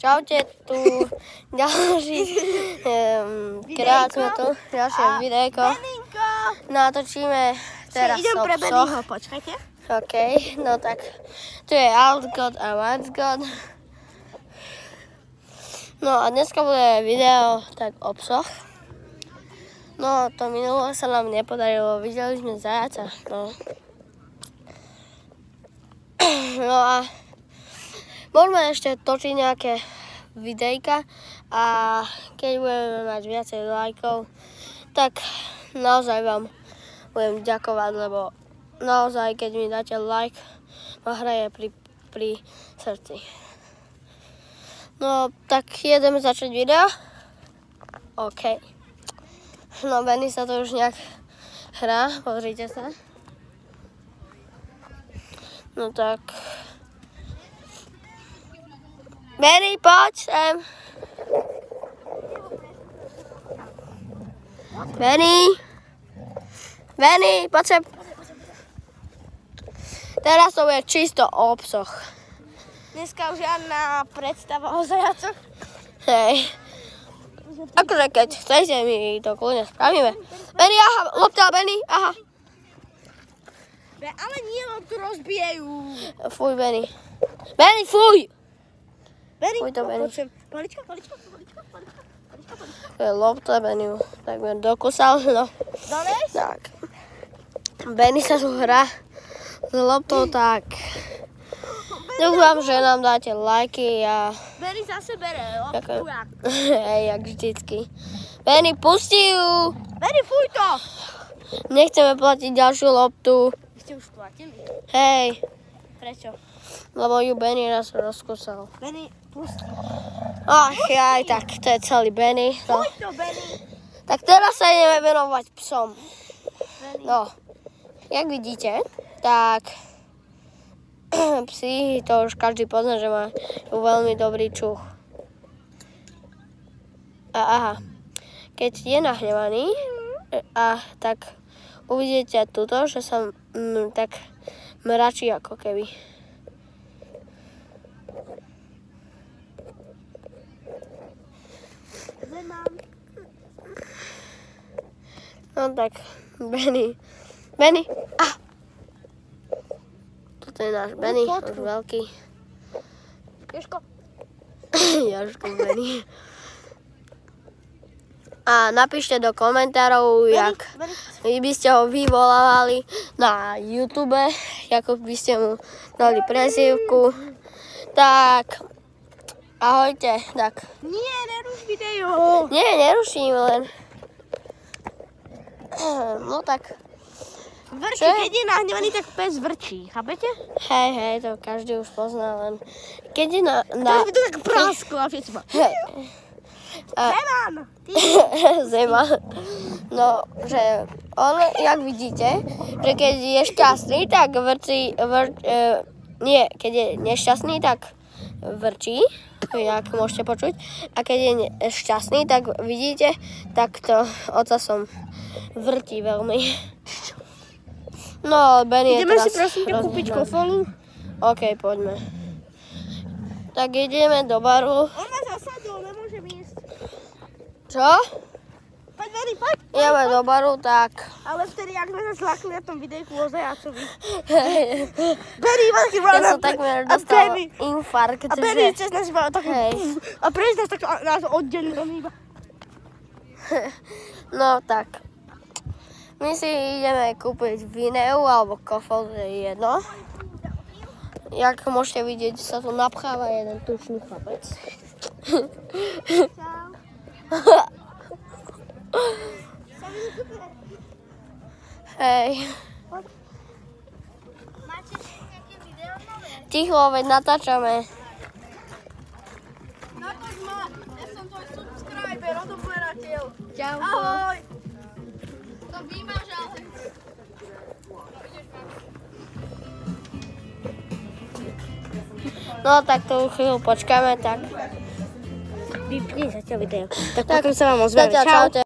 Čaute, tu ďalší krát sme tu, ďalšie videjko. Natočíme teraz idem pre Bennyho, počkajte. OK, no tak tu je Alt God a White God. No a dneska bude video tak o psoch. No to minulo sa nám nepodarilo, videli sme zajaca. No a môžeme ešte točiť nejaké videjka a keď budeme mať viacej lajkov, tak naozaj vám budem ďakovať, lebo naozaj keď mi dáte like, ma hraje pri srdci. No tak ideme začať video. OK. No Benny sa to už nejak hrá, pozrite sa. No tak. Benny, poď sem. Benny, poď sem. Teraz to bude čisto o psoch. Dneska už žiadna predstava o zajacoch. Hej. Akože keď chcete, my to kľudne spravíme. Benny, aha, lopta, Benny, aha. Ale nie, loptu rozbijajú. Fuj, Benny. Benny, fuj! Benny, Fuj to, Benny. Palička. To je lopta, Benny. Tak budem dokusal, no. Dones? Tak. Benny sa tu hrá s loptou, tak. Dúfam, že nám dáte lajky a... Benny zase bere loptu. Hej, jak vždycky. Benny, pusti ju! Benny, fuj to! Nechceme platiť ďalšiu loptu. Vy ste už platili? Hej, Prečo? lebo ju Benny raz rozkusal. Benny, pusti. Ach, aj tak, to je celý Benny. No. Fuj to, Benny. Tak teraz sa ideme venovať psom. Benny. No, jak vidíte, tak psi, to už každý pozná, že má veľmi dobrý čuch. A aha, keď je nahnevaný, tak uvidíte tuto, že sa tak mračí ako keby. No tak, Benny, toto je náš Benny, už veľký. Jožko. Jožko, Benny. A napíšte do komentárov, jak vy by ste ho vyvolávali na YouTube, ako by ste mu dali prezývku. Tak, ahojte, tak. Nie, neruš video. Nie, neruším, len. No tak. Vrčí, keď je nahnevaný, tak pes vrčí, chápete? Hej, to každý už pozná, len keď je na... To by to tak prasklo a všetci ma. Hej. Zeman! Zeman. No, že on, jak vidíte, že keď je šťastný, tak vrčí, nie, keď je nešťastný, tak vrčí, jak môžete počuť. A keď je šťastný, tak vidíte, tak to ocasom vrtí veľmi. No, Benny je Ideme teraz... si prosím ťa kúpiť kofolu. OK, poďme. Tak ideme do baru. On ma zasadol, nemôžem ísť. Čo? Poď, Benny, poď. Ideme do baru, tak... Ale vtedy, jak sme sa zlakli na tom videjku o zajacovi. Benny iba taký run Ja som takmer dostal infarkt. A Benny že... cez nás iba taký... A prejsť nás tak nás oddelil iba. No tak. My si ideme kúpiť vineu alebo kofol, to je jedno. Jak môžete vidieť, sa tu napcháva jeden tučný chlapec. Hej. Máte nejaké video nové? Ticho, veď natáčame. Natoč ma, ja som tvoj subscriber, odoberateľ. Čau. Ahoj. To vymáš, ale... No tak to chvíľu počkáme, tak. Vypni zatiaľ video. Tak potom sa vám ozveme. Čaute.